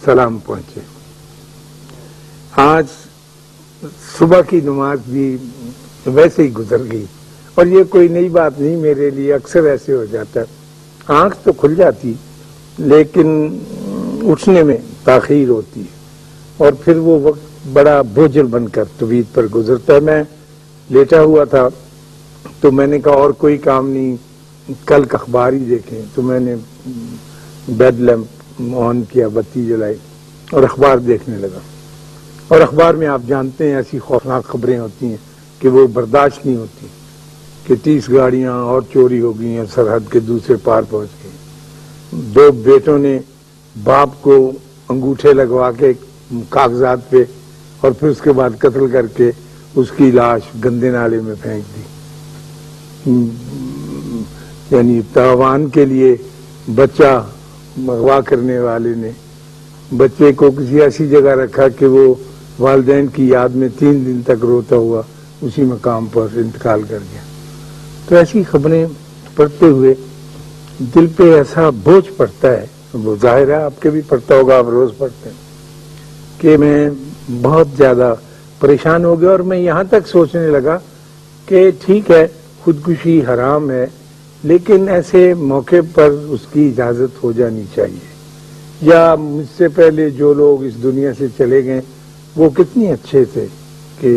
سلام پہنچے. آج صبح کی نماز بھی ویسے ہی گزر گئی اور یہ کوئی نئی بات نہیں میرے لیے، اکثر ایسے ہو جاتا ہے. آنکھ تو کھل جاتی لیکن اٹھنے میں تاخیر ہوتی ہے اور پھر وہ وقت بڑا بوجھل بن کر طویل پر گزرتا ہے. میں لیٹا ہوا تھا تو میں نے کہا اور کوئی کام نہیں، کل کا اخبار ہی دیکھیں. تو میں نے بیڈ لیمپ آن کیا، بتی جلائی اور اخبار دیکھنے لگا. اور اخبار میں آپ جانتے ہیں ایسی خوفناک خبریں ہوتی ہیں کہ وہ برداشت نہیں ہوتی کہ 30 گاڑیاں اور چوری ہو گئی ہیں، سرحد کے دوسرے پار پہنچ گئی. 2 بیٹوں نے باپ کو انگوٹھے لگوا کے کاغذات پہ اور پھر اس کے بعد قتل کر کے اس کی لاش گندے نالے میں پھینک دی. یعنی تاوان کے لیے بچہ اغوا کرنے والے نے بچے کو کسی ایسی جگہ رکھا کہ وہ والدین کی یاد میں 3 دن تک روتا ہوا اسی مقام پر انتقال کر گیا. تو ایسی خبریں پڑھتے ہوئے دل پہ ایسا بوجھ پڑتا ہے، وہ ظاہر ہے آپ کے بھی پڑتا ہوگا، آپ روز پڑھتے ہیں، کہ میں بہت زیادہ پریشان ہو گیا. اور میں یہاں تک سوچنے لگا کہ ٹھیک ہے خودکشی حرام ہے لیکن ایسے موقع پر اس کی اجازت ہو جانی چاہیے. یا مجھ سے پہلے جو لوگ اس دنیا سے چلے گئے وہ کتنے اچھے تھے کہ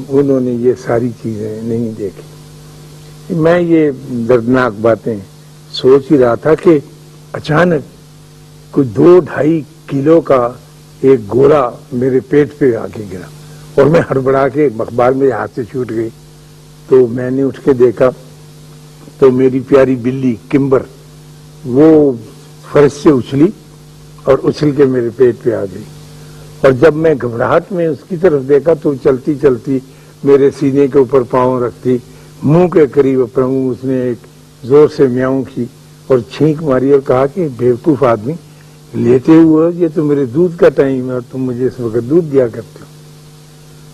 انہوں نے یہ ساری چیزیں نہیں دیکھی. میں یہ دردناک باتیں سوچ ہی رہا تھا کہ اچانک کوئی 2-2.5 کلو کا ایک گولا میرے پیٹ پہ آ کے گرا اور میں ہڑبڑا کے اخبار میرے ہاتھ سے چھوٹ گئی. تو میں نے اٹھ کے دیکھا تو میری پیاری بلی کمبر وہ فرش سے اچھلی اور اچھل کے میرے پیٹ پہ آ گئی. اور جب میں گھبراہٹ میں اس کی طرف دیکھا تو چلتی چلتی میرے سینے کے اوپر پاؤں رکھتی، منہ کے قریب اپنا منہ اس نے ایک زور سے میاؤں کی اور چھینک ماری اور کہا کہ بیوقوف آدمی لیتے ہوئے یہ تو میرے دودھ کا ٹائم ہے اور تم مجھے اس وقت دودھ دیا کرتے ہو.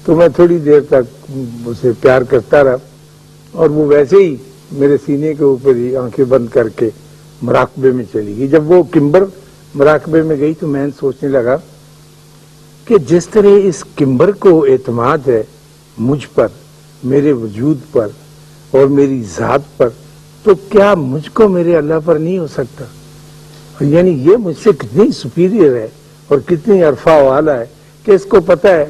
تو میں تھوڑی دیر تک اسے پیار کرتا رہا اور وہ ویسے ہی میرے سینے کے اوپر ہی آنکھیں بند کر کے مراقبے میں چلی گئی. جب وہ کمبر مراقبے میں گئی تو میں سوچنے لگا کہ جس طرح اس کمبر کو اعتماد ہے مجھ پر، میرے وجود پر اور میری ذات پر، تو کیا مجھ کو میرے اللہ پر نہیں ہو سکتا؟ یعنی یہ مجھ سے کتنی سپیریئر ہے اور کتنی عرفہ والا ہے کہ اس کو پتہ ہے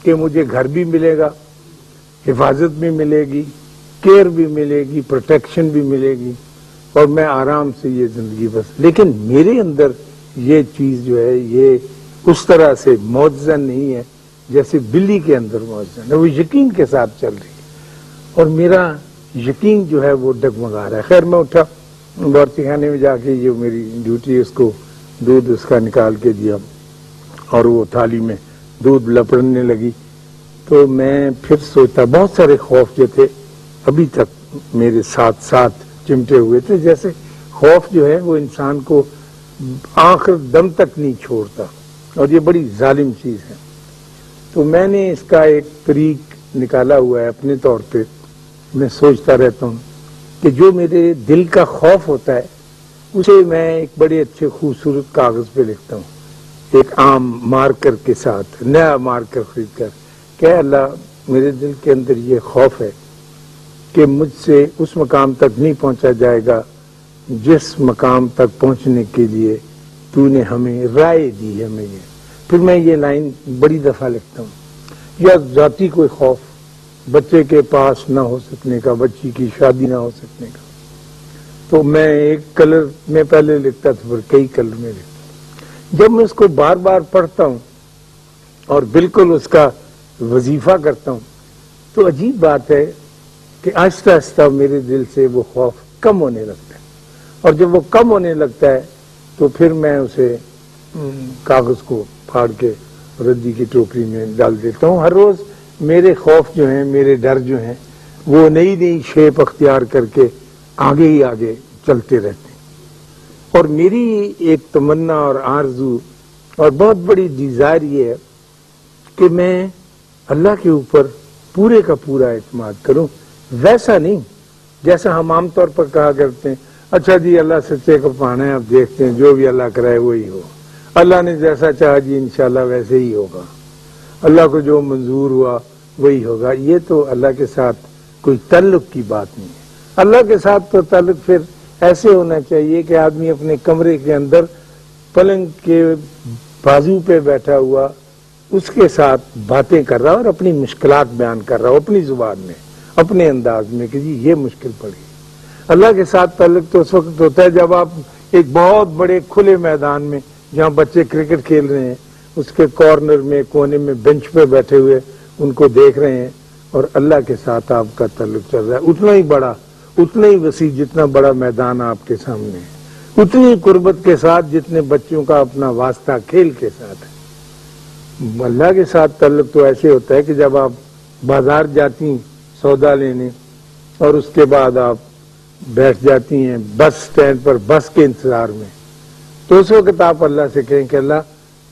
کہ مجھے گھر بھی ملے گا، حفاظت بھی ملے گی، کیئر بھی ملے گی، پروٹیکشن بھی ملے گی اور میں آرام سے یہ زندگی بس. لیکن میرے اندر یہ چیز جو ہے یہ اس طرح سے معجزہ نہیں ہے جیسے بلی کے اندر معجزہ ہے. وہ یقین کے ساتھ چل رہی ہے اور میرا یقین جو ہے وہ ڈگمگا رہا ہے. خیر میں اٹھا، باورچی خانے میں جا کے یہ میری ڈیوٹی اس کو دودھ اس کا نکال کے دیا اور وہ تھالی میں دودھ لپڑنے لگی. تو میں پھر سوچتا بہت سارے خوف جو تھے ابھی تک میرے ساتھ ساتھ چمٹے ہوئے تھے. جیسے خوف جو ہے وہ انسان کو آخر دم تک نہیں چھوڑتا اور یہ بڑی ظالم چیز ہے. تو میں نے اس کا ایک طریق نکالا ہوا ہے اپنے طور پہ. میں سوچتا رہتا ہوں کہ جو میرے دل کا خوف ہوتا ہے اسے میں ایک بڑے اچھے خوبصورت کاغذ پہ لکھتا ہوں، ایک عام مارکر کے ساتھ، نیا مارکر خرید کر کہ اللہ میرے دل کے اندر یہ خوف ہے کہ مجھ سے اس مقام تک نہیں پہنچا جائے گا جس مقام تک پہنچنے کے لیے تو نے ہمیں رائے دی ہے. میں یہ پھر میں یہ لائن بڑی دفعہ لکھتا ہوں. یا ذاتی کوئی خوف، بچے کے پاس نہ ہو سکنے کا، بچی کی شادی نہ ہو سکنے کا، تو میں ایک کلر میں پہلے لکھتا تھا پھر کئی کلر میں لکھتا. جب میں اس کو بار بار پڑھتا ہوں اور بالکل اس کا وظیفہ کرتا ہوں تو عجیب بات ہے کہ آہستہ آہستہ میرے دل سے وہ خوف کم ہونے لگتا ہے. اور جب وہ کم ہونے لگتا ہے تو پھر میں اسے کاغذ کو پھاڑ کے ردی کی ٹوکری میں ڈال دیتا ہوں. ہر روز میرے خوف جو ہیں، میرے ڈر جو ہیں، وہ نئی نئی شیپ اختیار کر کے آگے ہی آگے چلتے رہتے ہیں. اور میری ایک تمنا اور آرزو اور بہت بڑی ڈیزائر یہ ہے کہ میں اللہ کے اوپر پورے کا پورا اعتماد کروں. ویسا نہیں جیسا ہم عام طور پر کہا کرتے ہیں اچھا جی اللہ سچے کو پانا ہے، اب دیکھتے ہیں جو بھی اللہ کرائے وہی ہو. اللہ نے جیسا چاہا جی انشاءاللہ ویسے ہی ہوگا، اللہ کو جو منظور ہوا وہی ہوگا. یہ تو اللہ کے ساتھ کوئی تعلق کی بات نہیں ہے. اللہ کے ساتھ تو تعلق پھر ایسے ہونا چاہیے کہ آدمی اپنے کمرے کے اندر پلنگ کے بازو پہ بیٹھا ہوا اس کے ساتھ باتیں کر رہا اور اپنی مشکلات بیان کر رہا ہو اپنی زبان میں، اپنے انداز میں کہ جی یہ مشکل پڑی. اللہ کے ساتھ تعلق تو اس وقت ہوتا ہے جب آپ ایک بہت بڑے کھلے میدان میں جہاں بچے کرکٹ کھیل رہے ہیں اس کے کارنر میں کونے میں بینچ پہ بیٹھے ہوئے ان کو دیکھ رہے ہیں اور اللہ کے ساتھ آپ کا تعلق چل رہا ہے. اتنا ہی بڑا، اتنا ہی وسیع جتنا بڑا میدان آپ کے سامنے ہے، اتنی قربت کے ساتھ جتنے بچوں کا اپنا واسطہ کھیل کے ساتھ ہے. اللہ کے ساتھ تعلق تو ایسے ہوتا ہے کہ جب آپ بازار جاتی ہیں سودا لینے اور اس کے بعد آپ بیٹھ جاتی ہیں بس سٹینڈ پر بس کے انتظار میں، تو اس وقت آپ اللہ سے کہیں کہ اللہ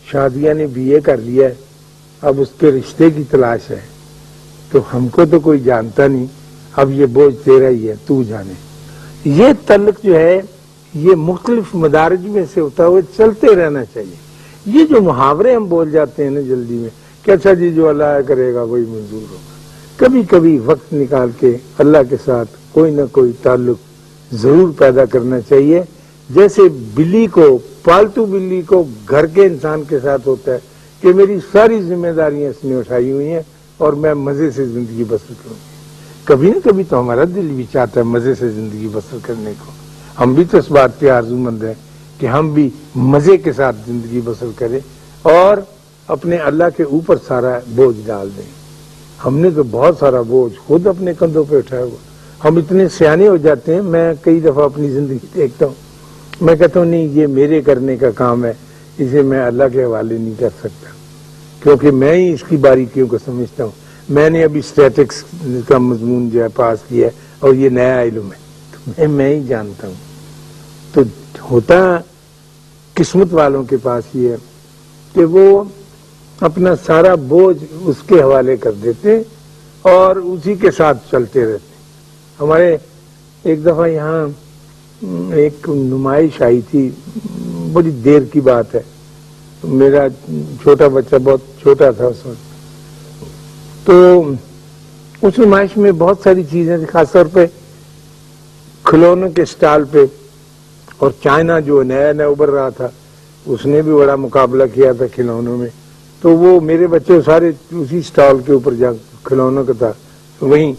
شادیہ نے BA کر لیا ہے، اب اس کے رشتے کی تلاش ہے، تو ہم کو تو کوئی جانتا نہیں، اب یہ بوجھ تیرا ہی ہے، تو جانے. یہ تعلق جو ہے یہ مختلف مدارج میں سے ہوتا ہوئے چلتے رہنا چاہیے. یہ جو محاورے ہم بول جاتے ہیں نا جلدی میں کہ اچھا جی جو اللہ کرے گا وہی منظور ہوگا، کبھی کبھی وقت نکال کے اللہ کے ساتھ کوئی نہ کوئی تعلق ضرور پیدا کرنا چاہیے. جیسے بلی کو، پالتو بلی کو گھر کے انسان کے ساتھ ہوتا ہے کہ میری ساری ذمہ داریاں اس نے اٹھائی ہوئی ہیں اور میں مزے سے زندگی بسر کروں. کبھی نہ کبھی تو ہمارا دل بھی چاہتا ہے مزے سے زندگی بسر کرنے کو. ہم بھی تو اس بات کے آرزو مند ہیں کہ ہم بھی مزے کے ساتھ زندگی بسر کریں اور اپنے اللہ کے اوپر سارا بوجھ ڈال دیں. ہم نے تو بہت سارا بوجھ خود اپنے کندھوں پہ اٹھایا ہوا. ہم اتنے سیانے ہو جاتے ہیں، میں کئی دفعہ اپنی زندگی دیکھتا ہوں، میں کہتا ہوں نہیں یہ میرے کرنے کا کام ہے، اسے میں اللہ کے حوالے نہیں کر سکتا کیونکہ میں ہی اس کی باریکیوں کو سمجھتا ہوں. میں نے ابھی اسٹیٹکس کا مضمون جو ہے پاس کیا ہے اور یہ نیا علم ہے تو میں ہی جانتا ہوں. تو ہوتا قسمت والوں کے پاس یہ ہے کہ وہ اپنا سارا بوجھ اس کے حوالے کر دیتے اور اسی کے ساتھ چلتے رہتے. ہمارے ایک دفعہ یہاں ایک نمائش آئی تھی، بڑی دیر کی بات ہے، میرا چھوٹا بچہ بہت چھوٹا تھا اس وقت، تو اس نمائش میں بہت ساری چیزیں تھیں، خاص طور پہ کھلونوں کے سٹال پہ، اور چائنا جو نیا نیا ابھر رہا تھا اس نے بھی بڑا مقابلہ کیا تھا کھلونوں میں. تو وہ میرے بچے سارے اسی سٹال کے اوپر جا کھلونوں کا تھا وہیں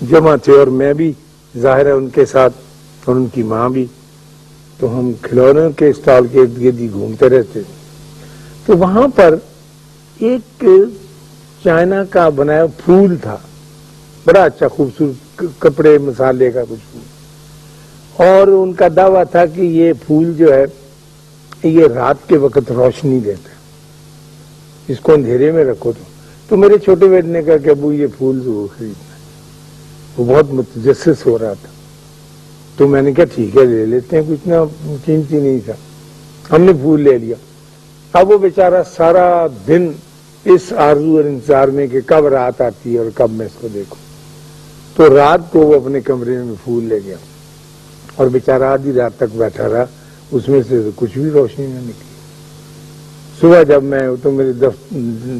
جمع تھے اور میں بھی ظاہر ہے ان کے ساتھ اور ان کی ماں بھی. تو ہم کھلونوں کے سٹال کے ارد گرد ہی گھومتے رہتے تھے. تو وہاں پر ایک چائنا کا بنایا پھول تھا، بڑا اچھا خوبصورت کپڑے مسالے کا کچھ پھول، اور ان کا دعویٰ تھا کہ یہ پھول جو ہے یہ رات کے وقت روشنی دیتا ہے، اس کو اندھیرے میں رکھو. تو میرے چھوٹے بیٹے نے کہا کہ ابو یہ پھول ضرور خریدنا ہے. وہ بہت متجسس ہو رہا تھا تو میں نے کہا ٹھیک ہے لے لیتے ہیں، کچھ نہ قیمتی نہیں تھا. ہم نے پھول لے لیا. اب وہ بیچارہ سارا دن اس آرزو اور انتظار میں کہ کب رات آتی ہے اور کب میں اس کو دیکھوں. تو رات کو وہ اپنے کمرے میں پھول لے گیا اور بیچارہ آدھی رات تک بیٹھا رہا، اس میں سے کچھ بھی روشنی نہ نکلی. صبح جب میں تو میرے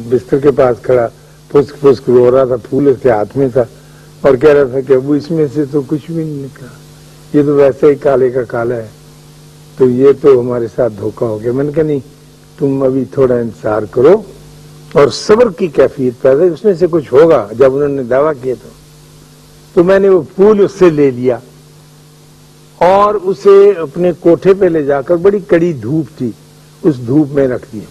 بستر کے پاس کھڑا پھسک پھسک رو رہا تھا، پھول اس کے ہاتھ میں تھا اور کہہ رہا تھا کہ ابو اس میں سے تو کچھ بھی نہیں نکلا، یہ تو ویسے ہی کالے کا کالا ہے، تو یہ تو ہمارے ساتھ دھوکہ ہو گیا. میں نے کہا نہیں، تم ابھی تھوڑا انتظار کرو اور صبر کی کیفیت پیدا، اس میں سے کچھ ہوگا. جب انہوں نے دعویٰ کیا تو میں نے وہ پھول اس سے لے لیا اور اسے اپنے کوٹھے پہ لے جا کر، بڑی کڑی دھوپ تھی، اس دھوپ میں رکھ دیا.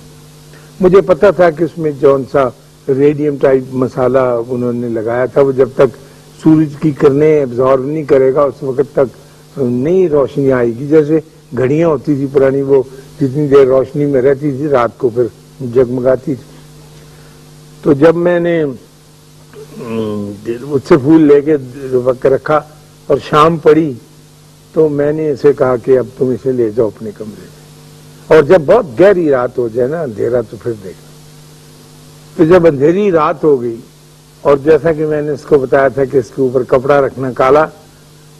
مجھے پتا تھا کہ اس میں جون سا ریڈیم ٹائپ مسالہ انہوں نے لگایا تھا، وہ جب تک سورج کی کرنیں ایبزارب نہیں کرے گا اس وقت تک نہیں روشنی آئے گی. جیسے گھڑیاں ہوتی تھی پرانی، وہ جتنی دیر روشنی میں رہتی تھی رات کو پھر جگمگاتی تھی. تو جب میں نے اس سے پھول لے کے وقت رکھا اور شام پڑی تو میں نے اسے کہا کہ اب تم اسے لے جاؤ اپنے کمرے میں، اور جب بہت گہری رات ہو جائے نا اندھیرا تو پھر دیکھنا. تو جب اندھیری رات ہو گئی اور جیسا کہ میں نے اس کو بتایا تھا کہ اس کے اوپر کپڑا رکھنا کالا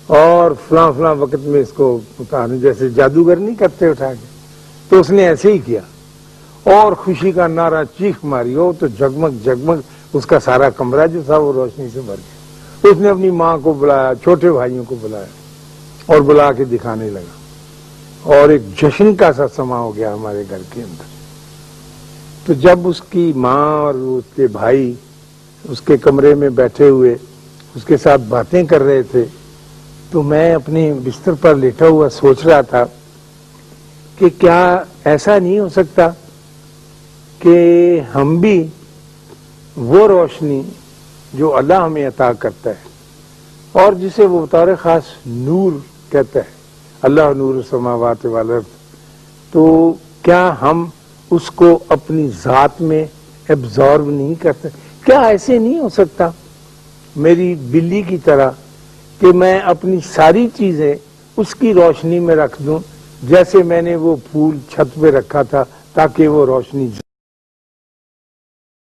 اور فلاں فلاں وقت میں اس کو اتارنا، جیسے جادوگر نہیں کرتے اٹھا کے، تو اس نے ایسے ہی کیا. اور خوشی کا نعرہ چیخ ماری ہو تو جگمگ جگمگ اس کا سارا کمرہ جو تھا وہ روشنی سے بھر گیا۔ اس نے اپنی ماں کو بلایا، چھوٹے بھائیوں کو بلایا اور بلا کے دکھانے لگا، اور ایک جشن کا سا سما ہو گیا ہمارے گھر کے اندر۔ تو جب اس کی ماں اور اس کے بھائی اس کے کمرے میں بیٹھے ہوئے اس کے ساتھ باتیں کر رہے تھے، تو میں اپنے بستر پر لیٹا ہوا سوچ رہا تھا کہ کیا ایسا نہیں ہو سکتا کہ ہم بھی وہ روشنی جو اللہ ہمیں عطا کرتا ہے اور جسے وہ بطور خاص نور کہتا ہے، اللہ نور السماوات والارض، تو کیا ہم اس کو اپنی ذات میں ایبزارب نہیں کرتے؟ کیا ایسے نہیں ہو سکتا میری بلی کی طرح کہ میں اپنی ساری چیزیں اس کی روشنی میں رکھ دوں، جیسے میں نے وہ پھول چھت پہ رکھا تھا تاکہ وہ روشنی